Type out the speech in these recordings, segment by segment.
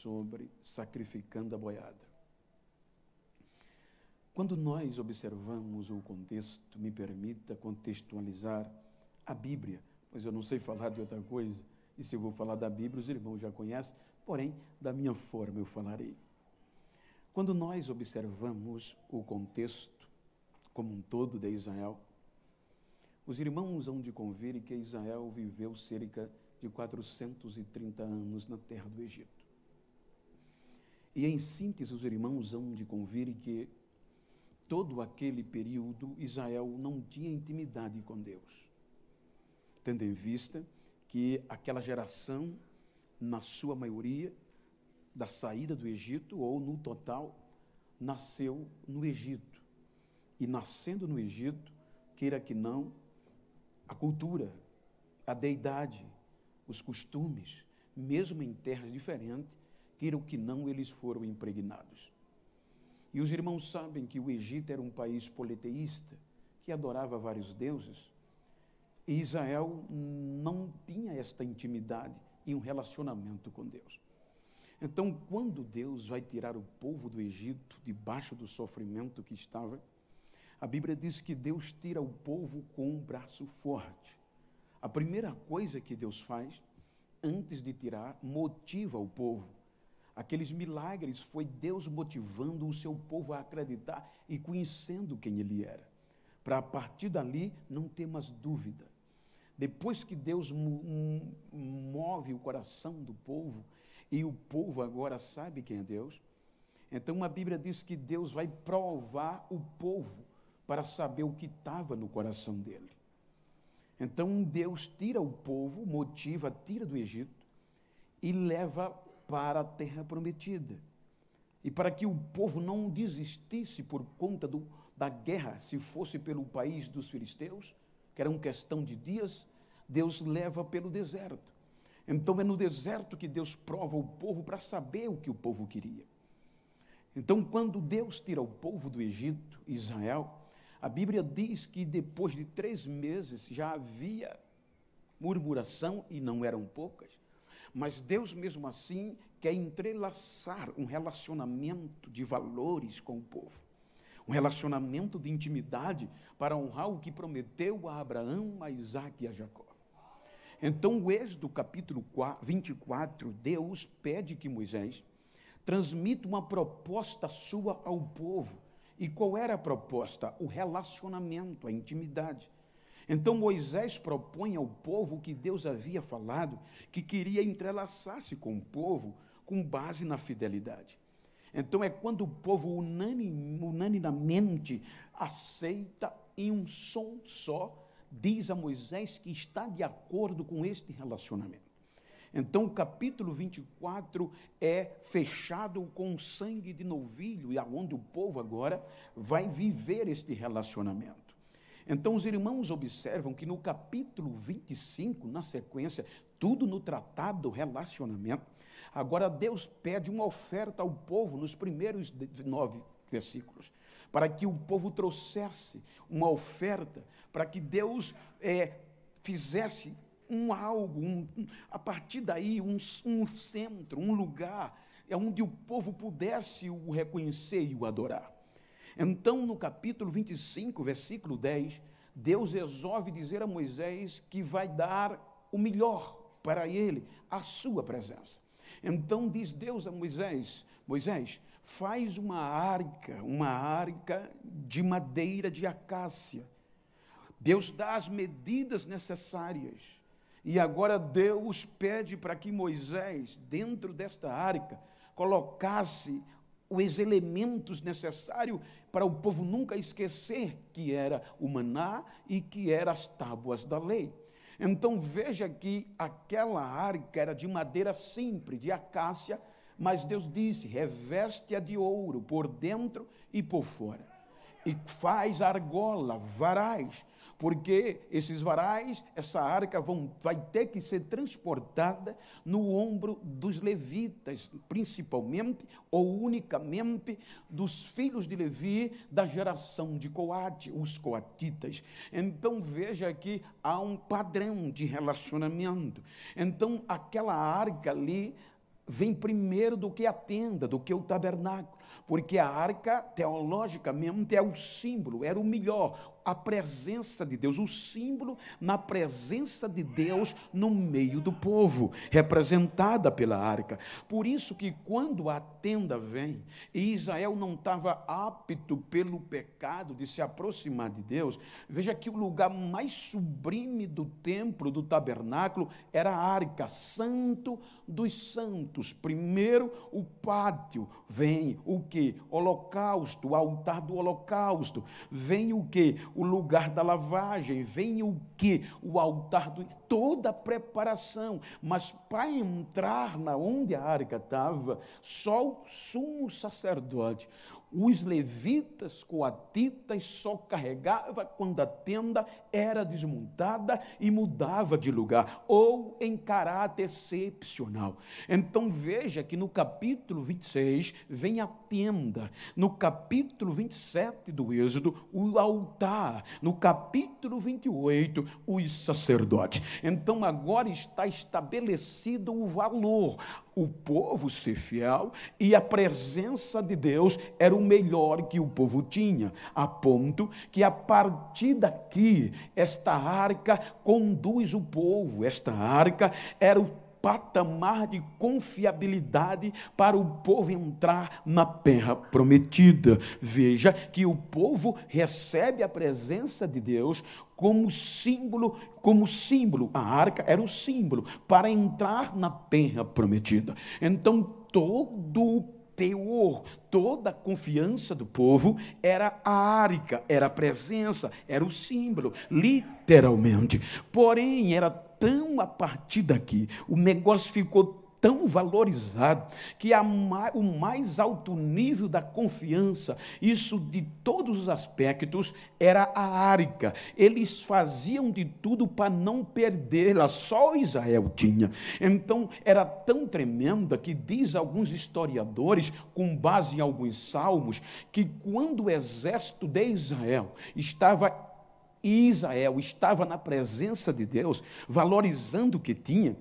sobre sacrificando a boiada. Quando nós observamos o contexto, me permita contextualizar a Bíblia, pois eu não sei falar de outra coisa, e se eu vou falar da Bíblia, os irmãos já conhecem, porém, da minha forma eu falarei. Quando nós observamos o contexto como um todo de Israel, os irmãos hão de convir que Israel viveu cerca de 430 anos na terra do Egito. E em síntese, os irmãos hão de convir que todo aquele período Israel não tinha intimidade com Deus, tendo em vista que aquela geração, na sua maioria, da saída do Egito, ou no total, nasceu no Egito. E nascendo no Egito, queira que não, a cultura, a deidade, os costumes, mesmo em terras diferentes, queiram que não, eles foram impregnados. E os irmãos sabem que o Egito era um país politeísta, que adorava vários deuses, e Israel não tinha esta intimidade e um relacionamento com Deus. Então, quando Deus vai tirar o povo do Egito, debaixo do sofrimento que estava, a Bíblia diz que Deus tira o povo com um braço forte. A primeira coisa que Deus faz, antes de tirar, motiva o povo. Aqueles milagres foi Deus motivando o seu povo a acreditar e conhecendo quem ele era, para a partir dali não ter mais dúvida. Depois que Deus move o coração do povo, e o povo agora sabe quem é Deus, então a Bíblia diz que Deus vai provar o povo para saber o que estava no coração dele. Então Deus tira o povo, motiva, tira do Egito e leva para a terra prometida. E para que o povo não desistisse por conta da guerra, se fosse pelo país dos filisteus, que era uma questão de dias, Deus leva pelo deserto. Então é no deserto que Deus prova o povo para saber o que o povo queria. Então, quando Deus tira o povo do Egito, Israel, a Bíblia diz que depois de 3 meses já havia murmuração, e não eram poucas, mas Deus mesmo assim quer entrelaçar um relacionamento de valores com o povo, um relacionamento de intimidade para honrar o que prometeu a Abraão, a Isaque e a Jacó. Então, o Êxodo capítulo 24, Deus pede que Moisés transmita uma proposta sua ao povo. E qual era a proposta? O relacionamento, a intimidade. Então, Moisés propõe ao povo o que Deus havia falado, que queria entrelaçar-se com o povo com base na fidelidade. Então, é quando o povo unanimemente aceita em um som só, diz a Moisés que está de acordo com este relacionamento. Então, o capítulo 24 é fechado com sangue de novilho, e aonde o povo agora vai viver este relacionamento. Então, os irmãos observam que no capítulo 25, na sequência, tudo no tratado do relacionamento, agora Deus pede uma oferta ao povo nos primeiros 9 versículos, para que o povo trouxesse uma oferta, para que Deus fizesse a partir daí, um centro, um lugar, onde o povo pudesse o reconhecer e o adorar. Então, no capítulo 25, versículo 10, Deus resolve dizer a Moisés que vai dar o melhor para ele, a sua presença. Então, diz Deus a Moisés: Moisés, faz uma arca de madeira de acácia. Deus dá as medidas necessárias. E agora Deus pede para que Moisés, dentro desta arca, colocasse os elementos necessários para o povo nunca esquecer que era o maná e que eram as tábuas da lei. Então veja que aquela arca era de madeira simples, de acácia, mas Deus disse: reveste-a de ouro por dentro e por fora, e faz argola, varais, porque esses varais, essa arca vai ter que ser transportada no ombro dos levitas, principalmente ou unicamente dos filhos de Levi da geração de Coate, os coatitas. Então veja que há um padrão de relacionamento. Então aquela arca ali vem primeiro do que a tenda, do que o tabernáculo, porque a arca, teologicamente, é o símbolo, era o melhor, a presença de Deus, o símbolo na presença de Deus no meio do povo, representada pela arca. Por isso que quando a tenda vem, e Israel não estava apto pelo pecado de se aproximar de Deus, veja que o lugar mais sublime do templo, do tabernáculo, era a arca, santo dos santos. Primeiro o pátio, vem o que? Holocausto, o altar do holocausto, vem o que? O lugar da lavagem, vem o que? O altar do... toda a preparação, mas para entrar na onde a arca estava, só o sumo sacerdote, os levitas, coatitas, só carregava quando a tenda era desmontada e mudava de lugar, ou em caráter excepcional. Então veja que no capítulo 26 vem a tenda, no capítulo 27 do Êxodo, o altar, no capítulo 28, os sacerdotes. Então agora está estabelecido o valor, o povo ser fiel, e a presença de Deus era o melhor que o povo tinha, a ponto que a partir daqui, esta arca conduz o povo, esta arca era o patamar de confiabilidade para o povo entrar na terra prometida. Veja que o povo recebe a presença de Deus como símbolo, a arca era o símbolo para entrar na terra prometida. Então, todo o teor, toda a confiança do povo era a arca, era a presença, era o símbolo, literalmente. Porém, era tão a partir daqui, o negócio ficou tão valorizado, que o mais alto nível da confiança, isso de todos os aspectos, era a arca. Eles faziam de tudo para não perdê-la, só Israel tinha. Então, era tão tremenda que diz alguns historiadores, com base em alguns salmos, que quando o exército de Israel estava na presença de Deus, valorizando o que tinha,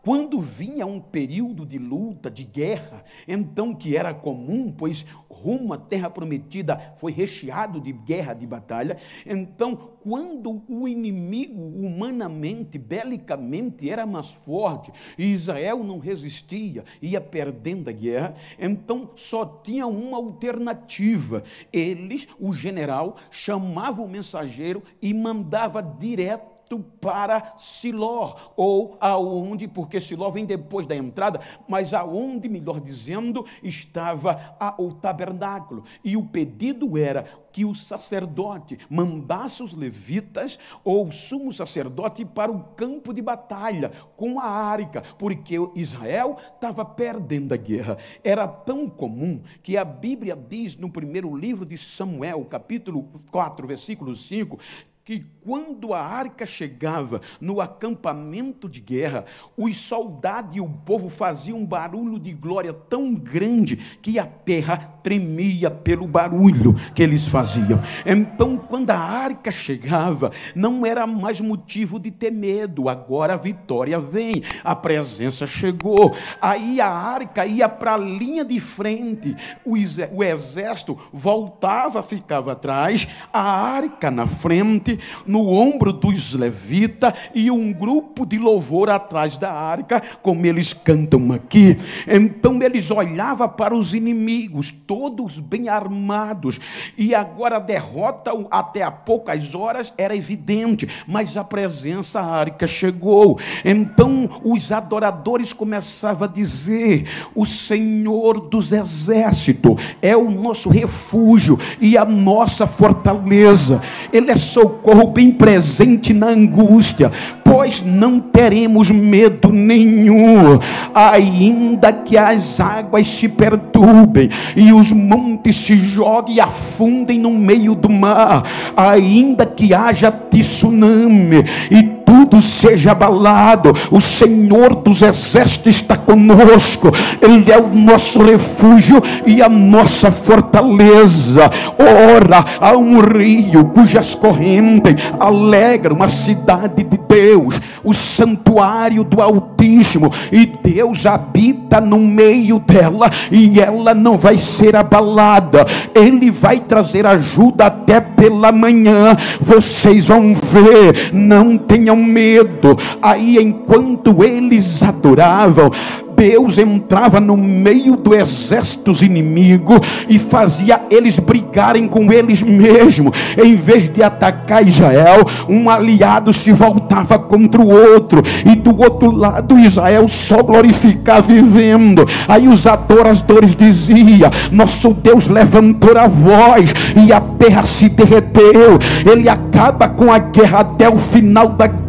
quando vinha um período de luta, de guerra, então que era comum, pois rumo à terra prometida foi recheado de guerra, de batalha, então quando o inimigo humanamente, belicamente era mais forte, e Israel não resistia, ia perdendo a guerra, então só tinha uma alternativa. Eles, o general, chamava o mensageiro e mandava direto para Siló, ou aonde, porque Siló vem depois da entrada, mas aonde, melhor dizendo, estava o tabernáculo, e o pedido era que o sacerdote mandasse os levitas, ou o sumo sacerdote, para o campo de batalha, com a arca, porque Israel estava perdendo a guerra. Era tão comum, que a Bíblia diz no primeiro livro de Samuel, capítulo 4, versículo 5, que quando a arca chegava no acampamento de guerra, os soldados e o povo faziam um barulho de glória tão grande que a terra tremia pelo barulho que eles faziam. Então, quando a arca chegava, não era mais motivo de ter medo, agora a vitória vem, a presença chegou, aí a arca ia para a linha de frente, o exército voltava, ficava atrás, a arca na frente, no ombro dos levitas, e um grupo de louvor atrás da arca, como eles cantam aqui. Então eles olhavam para os inimigos, todos bem armados, e agora a derrota até há poucas horas era evidente, mas a presença, a arca chegou. Então os adoradores começavam a dizer: o Senhor dos exércitos é o nosso refúgio e a nossa fortaleza, Ele é socorro bem presente na angústia, pois não teremos medo nenhum, ainda que as águas se perturbem e os montes se joguem e afundem no meio do mar, ainda que haja tsunami e tudo seja abalado. O Senhor dos exércitos está conosco. Ele é o nosso refúgio e a nossa fortaleza. Ora, há um rio cujas correntes alegram a cidade de Deus, o santuário do Altíssimo, e Deus habita no meio dela, e ela não vai ser abalada. Ele vai trazer ajuda até pela manhã. Vocês vão ver, não tenham medo. Aí, enquanto eles adoravam, Deus entrava no meio do exército inimigo e fazia eles brigarem com eles mesmos. Em vez de atacar Israel, um aliado se voltava contra o outro, e do outro lado Israel só glorificava vivendo. Aí os adoradores diziam: nosso Deus levantou a voz e a terra se derreteu. Ele acaba com a guerra até o final da terra.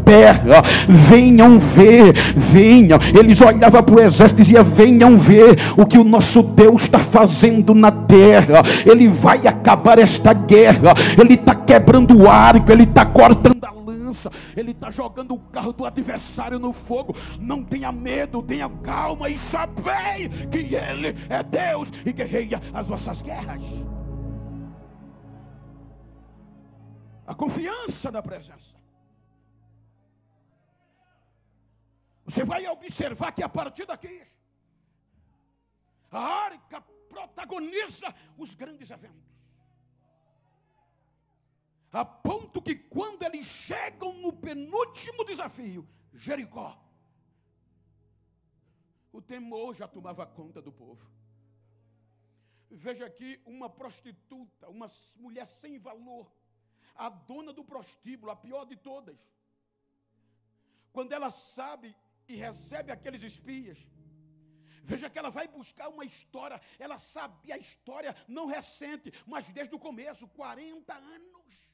Venham ver, venham. Eles olhavam para o exército e diziam: venham ver o que o nosso Deus está fazendo na terra. Ele vai acabar esta guerra. Ele está quebrando o arco, ele está cortando a lança, ele está jogando o carro do adversário no fogo. Não tenha medo, tenha calma e sabei que ele é Deus e guerreia as vossas guerras. A confiança da presença. Você vai observar que a partir daqui, a arca protagoniza os grandes eventos. A ponto que quando eles chegam no penúltimo desafio, Jericó, o temor já tomava conta do povo. Veja aqui uma prostituta, uma mulher sem valor, a dona do prostíbulo, a pior de todas. Quando ela sabe e recebe aqueles espias, veja que ela vai buscar uma história. Ela sabia a história não recente, mas desde o começo, 40 anos.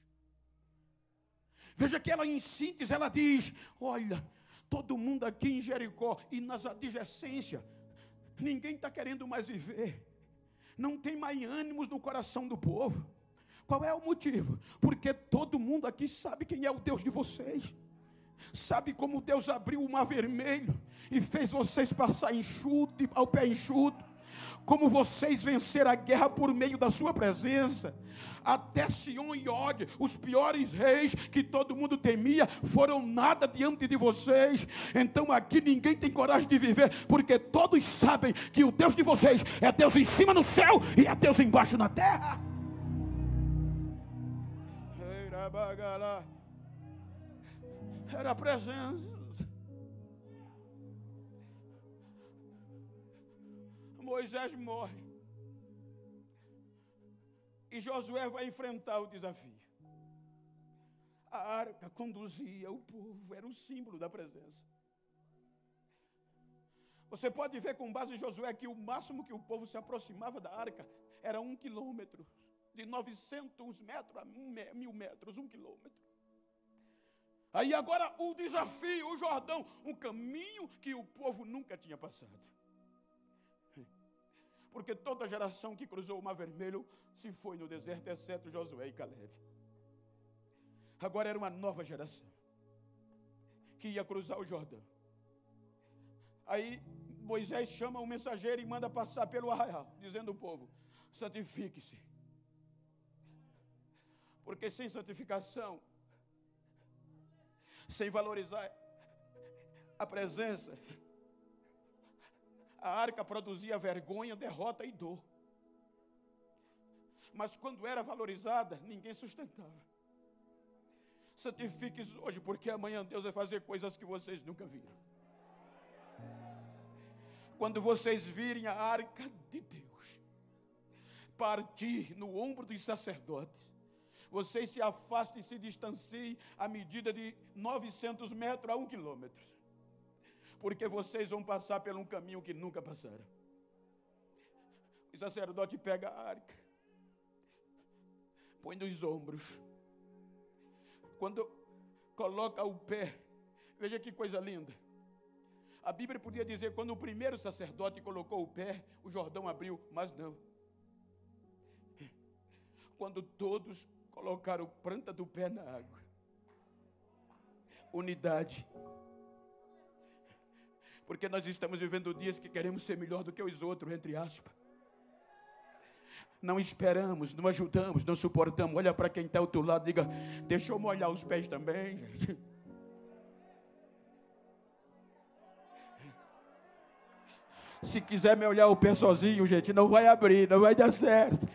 Veja que ela, em síntese, ela diz: olha, todo mundo aqui em Jericó e nas adjacências, ninguém está querendo mais viver. Não tem mais ânimos no coração do povo. Qual é o motivo? Porque todo mundo aqui sabe quem é o Deus de vocês. Sabe como Deus abriu o mar vermelho e fez vocês passar enxuto, ao pé enxuto? Como vocês venceram a guerra por meio da sua presença? Até Sion e Og, os piores reis que todo mundo temia, foram nada diante de vocês. Então aqui ninguém tem coragem de viver, porque todos sabem que o Deus de vocês é Deus em cima no céu e é Deus embaixo na terra. Era a presença. Moisés morre e Josué vai enfrentar o desafio. A arca conduzia o povo, era o símbolo da presença. Você pode ver com base em Josué que o máximo que o povo se aproximava da arca era 1 quilômetro, de 900 metros a 1.000 metros, 1 quilômetro. Aí agora o desafio, o Jordão, um caminho que o povo nunca tinha passado. Porque toda geração que cruzou o Mar Vermelho se foi no deserto, exceto Josué e Caleb. Agora era uma nova geração que ia cruzar o Jordão. Aí Moisés chama o mensageiro e manda passar pelo arraial, dizendo ao povo: santifique-se. Porque sem santificação, sem valorizar a presença, a arca produzia vergonha, derrota e dor. Mas quando era valorizada, ninguém sustentava. Santifique-se hoje, porque amanhã Deus vai fazer coisas que vocês nunca viram. Quando vocês virem a arca de Deus partir no ombro dos sacerdotes, vocês se afastem e se distanciem à medida de 900 metros a 1 quilômetro. Porque vocês vão passar por um caminho que nunca passaram. O sacerdote pega a arca, põe nos ombros. Quando coloca o pé, veja que coisa linda. A Bíblia podia dizer, quando o primeiro sacerdote colocou o pé, o Jordão abriu, mas não. Quando todos colocaram a planta do pé na água, unidade. Porque nós estamos vivendo dias que queremos ser melhor do que os outros, entre aspas. Não esperamos, não ajudamos, não suportamos. Olha para quem está ao teu lado, diga: deixa eu molhar os pés também, gente. Se quiser me olhar o pé sozinho, gente, não vai abrir, não vai dar certo.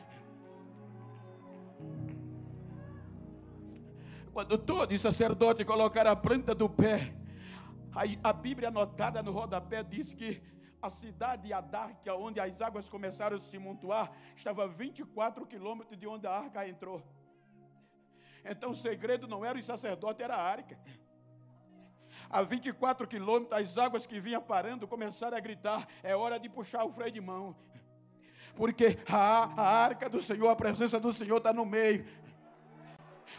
Quando todo sacerdote colocar a planta do pé, a Bíblia anotada no rodapé diz que a cidade de Adar, que é onde as águas começaram a se montuar, estava a 24 quilômetros de onde a arca entrou. Então o segredo não era o sacerdote, era a arca. A 24 quilômetros, as águas que vinham parando começaram a gritar: é hora de puxar o freio de mão. Porque a arca do Senhor, a presença do Senhor está no meio.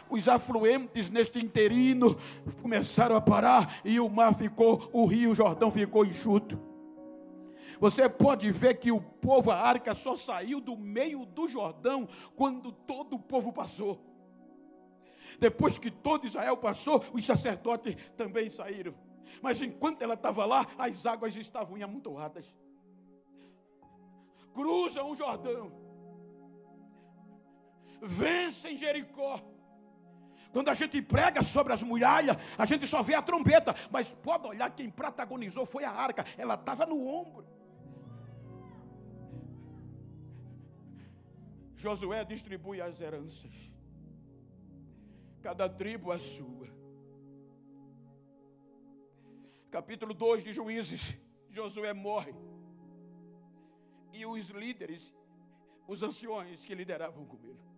Os afluentes neste interino começaram a parar e o mar ficou, o rio Jordão ficou enxuto. Você pode ver que o povo, a arca só saiu do meio do Jordão quando todo o povo passou. Depois que todo Israel passou, os sacerdotes também saíram. Mas enquanto ela estava lá, as águas estavam amontoadas. Cruzam o Jordão, vencem Jericó. Quando a gente prega sobre as muralhas, a gente só vê a trombeta, mas pode olhar, quem protagonizou foi a arca, ela estava no ombro. Josué distribui as heranças, cada tribo a sua. Capítulo 2 de Juízes, Josué morre, e os líderes, os anciões que lideravam com ele.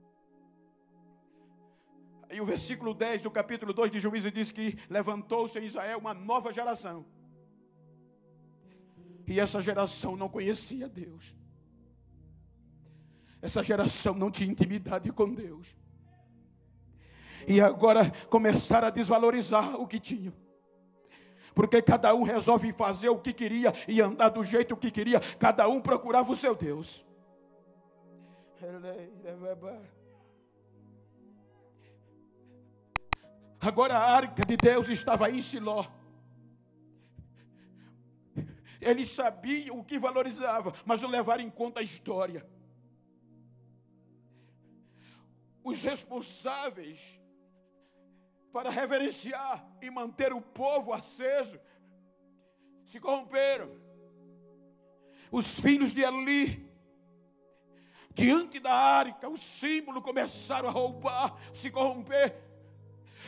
E o versículo 10 do capítulo 2 de Juízes diz que levantou-se em Israel uma nova geração. E essa geração não conhecia Deus. Essa geração não tinha intimidade com Deus. E agora começaram a desvalorizar o que tinham. Porque cada um resolve fazer o que queria e andar do jeito que queria. Cada um procurava o seu Deus. Agora a arca de Deus estava em Siló. Eles sabiam o que valorizava, mas não levaram em conta a história. Os responsáveis para reverenciar e manter o povo aceso se corromperam. Os filhos de Eli, diante da arca, o símbolo, começaram a roubar, se corromper.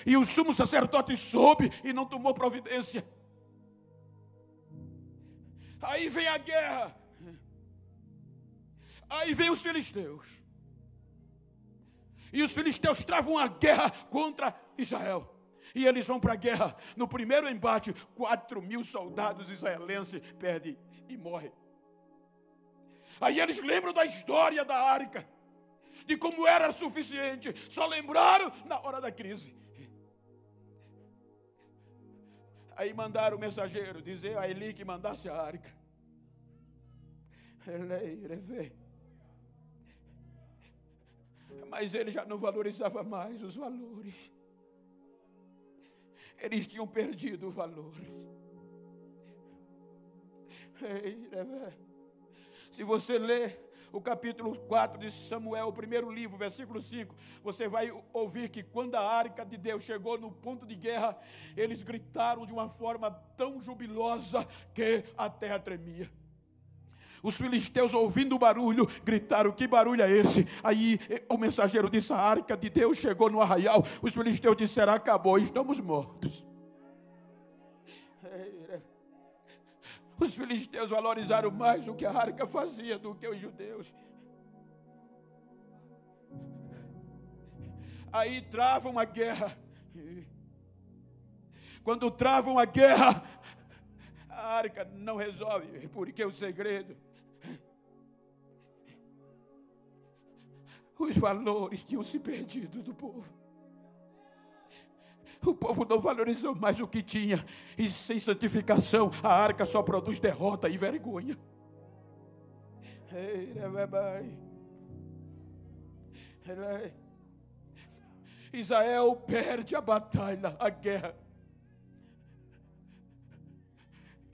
E o sumo sacerdote soube e não tomou providência. Aí vem a guerra. Aí vem os filisteus. E os filisteus travam a guerra contra Israel. E eles vão para a guerra. No primeiro embate, 4.000 soldados israelenses perdem e morrem. Aí eles lembram da história da arca, de como era suficiente. Só lembraram na hora da crise. Aí mandaram o mensageiro dizer a Eli que mandasse a arca. Mas ele já não valorizava mais os valores. Eles tinham perdido os valores. Se você ler o capítulo 4 de Samuel, o primeiro livro, versículo 5, você vai ouvir que quando a arca de Deus chegou no ponto de guerra, eles gritaram de uma forma tão jubilosa que a terra tremia. Os filisteus, ouvindo o barulho, gritaram: que barulho é esse? Aí o mensageiro disse: a arca de Deus chegou no arraial. Os filisteus disseram: acabou, estamos mortos. Os filisteus valorizaram mais o que a arca fazia do que os judeus. Aí travam a guerra. Quando travam a guerra, a arca não resolve, porque o segredo, os valores tinham se perdido do povo. O povo não valorizou mais o que tinha. E sem santificação, a arca só produz derrota e vergonha. Israel perde a batalha, a guerra.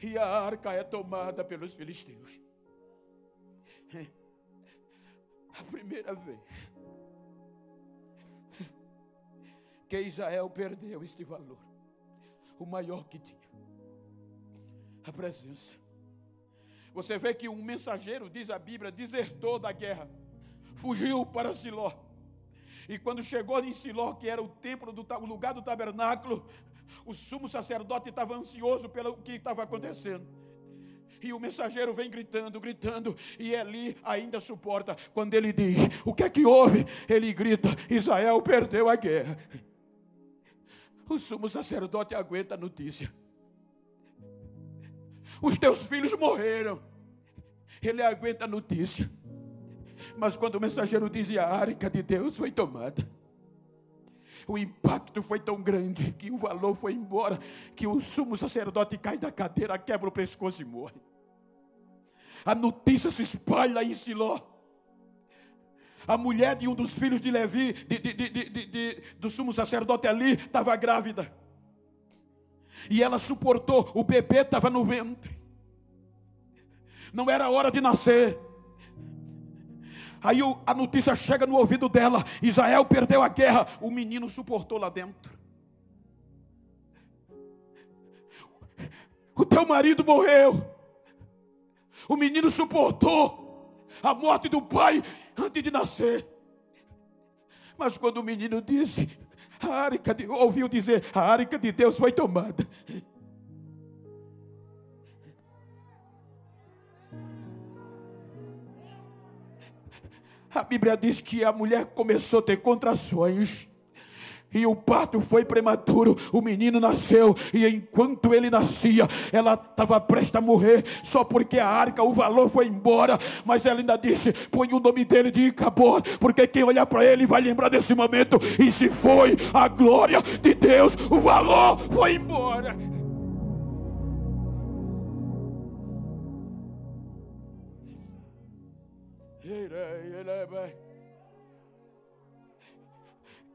E a arca é tomada pelos filisteus. A primeira vez que Israel perdeu este valor, o maior que tinha, a presença. Você vê que um mensageiro, diz a Bíblia, desertou da guerra, fugiu para Siló. E quando chegou em Siló, que era o templo, o lugar do tabernáculo, o sumo sacerdote estava ansioso pelo que estava acontecendo. E o mensageiro vem gritando, e Eli ainda suporta. Quando ele diz, o que é que houve? Ele grita, Israel perdeu a guerra. O sumo sacerdote aguenta a notícia. Os teus filhos morreram. Ele aguenta a notícia. Mas quando o mensageiro diz, a arca de Deus foi tomada, o impacto foi tão grande que o valor foi embora, que o sumo sacerdote cai da cadeira, quebra o pescoço e morre. A notícia se espalha em Siló. A mulher de um dos filhos de Levi, do sumo sacerdote ali, estava grávida. E ela suportou, o bebê estava no ventre. Não era hora de nascer. Aí a notícia chega no ouvido dela, Israel perdeu a guerra. O menino suportou lá dentro. O teu marido morreu. O menino suportou a morte do pai antes de nascer. Mas quando o menino disse, ouviu dizer, a arca de Deus foi tomada, a Bíblia diz que a mulher começou a ter contrações. E o parto foi prematuro, o menino nasceu, e enquanto ele nascia, ela estava prestes a morrer, só porque a arca, o valor foi embora, mas ela ainda disse, põe o nome dele de Icabod, porque quem olhar para ele vai lembrar desse momento, e se foi a glória de Deus, o valor foi embora.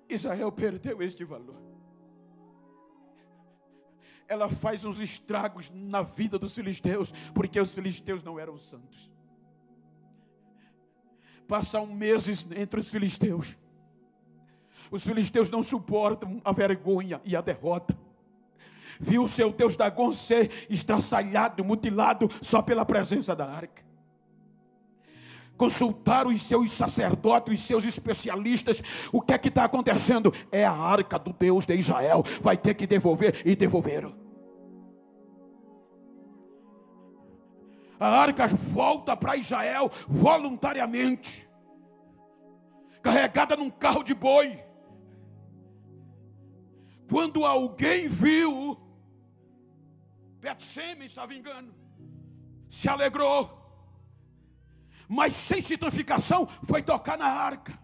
Israel perdeu este valor. Ela faz uns estragos na vida dos filisteus, porque os filisteus não eram santos. Passam meses entre os filisteus. Os filisteus não suportam a vergonha e a derrota. Viu o seu Deus Dagom ser estraçalhado, mutilado, só pela presença da arca. Consultaram os seus sacerdotes, os seus especialistas. O que é que está acontecendo? É a arca do Deus de Israel. Vai ter que devolver, e devolveram. A arca volta para Israel voluntariamente, carregada num carro de boi. Quando alguém viu, Bet-Semes, se não me engano, se alegrou. Mas sem citrificação, foi tocar na arca.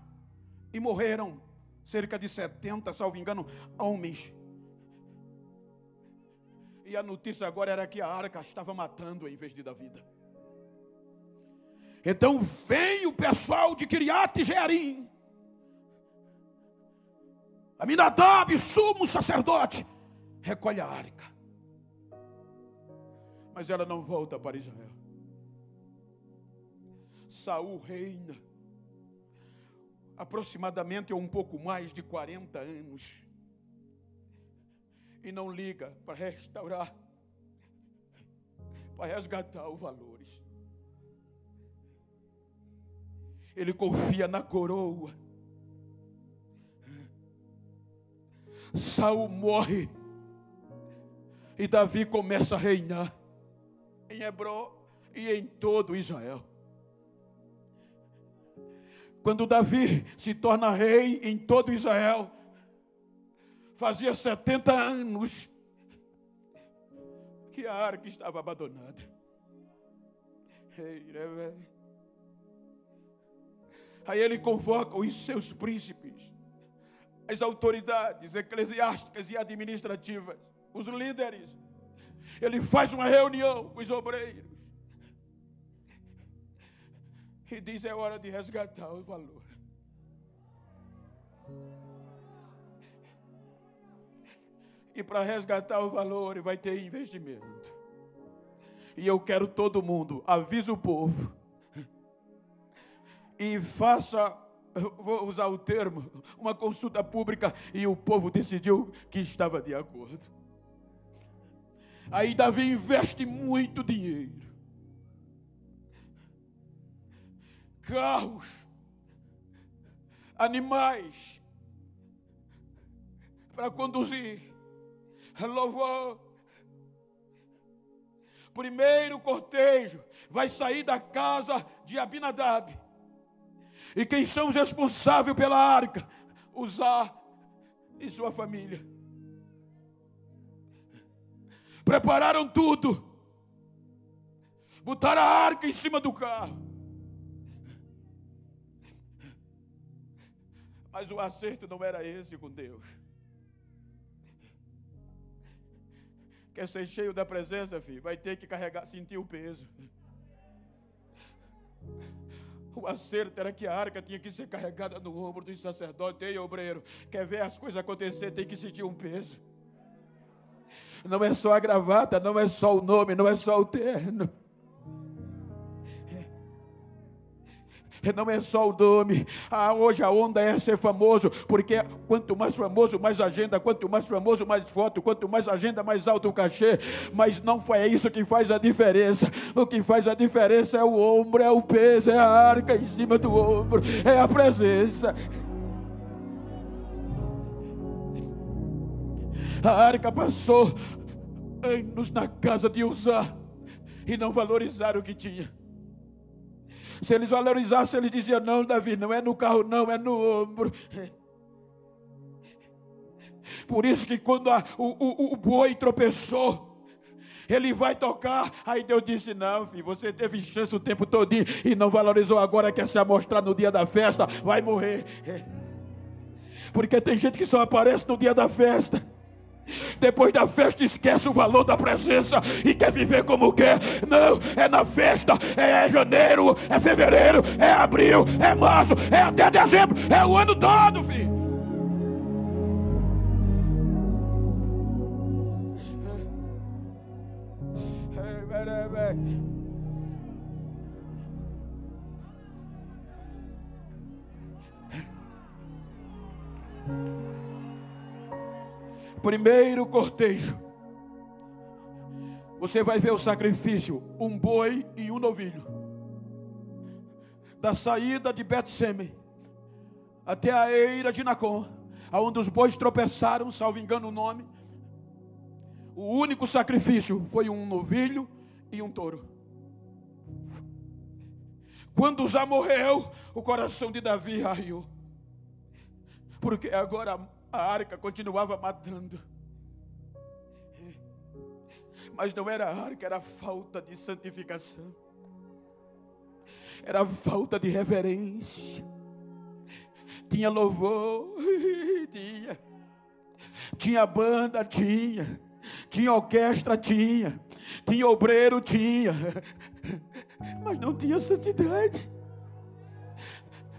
E morreram cerca de 70, salvo engano, homens. E a notícia agora era que a arca estava matando em vez de dar vida. Então veio o pessoal de Kiriat Jearim, Aminadab, sumo sacerdote, recolhe a arca. Mas ela não volta para Israel. Saul reina aproximadamente um pouco mais de 40 anos e não liga para restaurar, para resgatar os valores. Ele confia na coroa. Saul morre e Davi começa a reinar em Hebrom e em todo Israel. Quando Davi se torna rei em todo Israel, fazia 70 anos que a arca estava abandonada. Aí ele convoca os seus príncipes, as autoridades eclesiásticas e administrativas, os líderes. Ele faz uma reunião com os obreiros e diz, é hora de resgatar o valor. E para resgatar o valor vai ter investimento. E eu quero todo mundo, avisa o povo. E faça, vou usar o termo, uma consulta pública. E o povo decidiu que estava de acordo. Aí Davi investe muito dinheiro. Carros, animais, para conduzir, louvor. Primeiro cortejo vai sair da casa de Abinadab. E quem são os responsáveis pela arca? Uzá e sua família. Prepararam tudo. Botaram a arca em cima do carro. Mas o acerto não era esse com Deus. Quer ser cheio da presença, filho? Vai ter que carregar, sentir o peso. O acerto era que a arca tinha que ser carregada no ombro dos sacerdotes. Ei, obreiro, quer ver as coisas acontecer, tem que sentir um peso. Não é só a gravata, não é só o nome, não é só o terno. Não é só o nome. Hoje a onda é ser famoso, porque quanto mais famoso, mais agenda, quanto mais famoso, mais foto, quanto mais agenda, mais alto o cachê. Mas não foi isso que faz a diferença. O que faz a diferença é o ombro, é o peso, é a arca em cima do ombro, é a presença. A arca passou anos na casa de Uzá e não valorizaram o que tinha. Se eles valorizassem, eles diziam: não, Davi, não é no carro, não, é no ombro. Por isso que quando o boi tropeçou, ele vai tocar. Aí Deus disse: não, filho, você teve chance o tempo todinho e não valorizou, agora quer se amostrar no dia da festa, vai morrer. Porque tem gente que só aparece no dia da festa. Depois da festa esquece o valor da presença e quer viver como quer. Não, é na festa, é janeiro, é fevereiro, é abril, é março, é até dezembro, é o ano todo, filho. Primeiro cortejo, você vai ver o sacrifício: um boi e um novilho, da saída de Bet-Semes até a eira de Nacon, aonde os bois tropeçaram, salvo engano o nome. O único sacrifício foi um novilho e um touro. Quando Uzá morreu, o coração de Davi raiou, porque agora a arca continuava matando. Mas não era a arca, era a falta de santificação. Era a falta de reverência. Tinha louvor, tinha banda, tinha orquestra, tinha obreiro, mas não tinha santidade.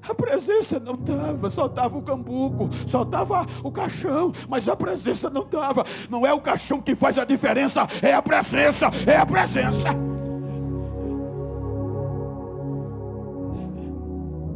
A presença não estava, só estava o cambuco, só estava o caixão, mas a presença não estava. Não é o caixão que faz a diferença, é a presença, é a presença.